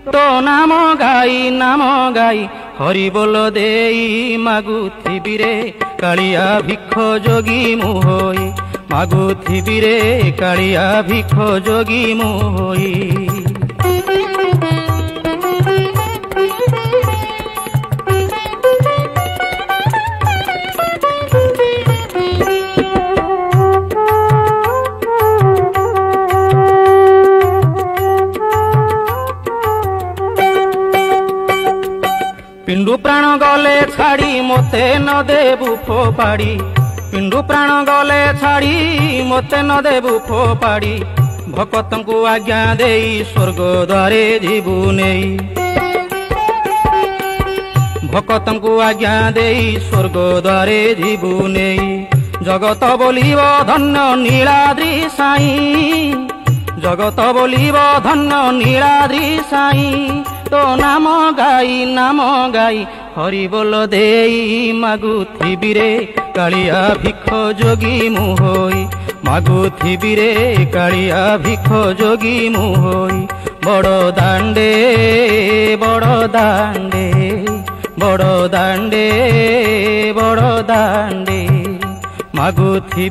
तो नाम गाई हरि बोल देई मागुथिबी रे कालिया भिक्ष जोगी मुहोई मागुथिबी रे कालिया भिक्ष जोगी मुहोई। पिंडु प्राण गले छाड़ी मोते न देबु फोपाड़ी पिंडु प्राण गले छाड़ी मोते न देबु फोपाड़ी भक्तों को आज्ञा देई स्वर्ग द्वारे जीवु नेई भक्तों को आज्ञा देई स्वर्ग द्वारे जीवु नेई जगत बोलिब धन्य नीलाद्री साई जगत बोलिब धन्य नीलाद्री साई तो नाम गाई हरि बोल देई मागुथिबी रे कालिया भिक्ष जोगी मुहोई मागुथिबी रे कालिया भिक्ष जोगी मुहोई बड़ दांडे बड़ दांडे बड़ दांडे बड़ दांडे मागुथिबी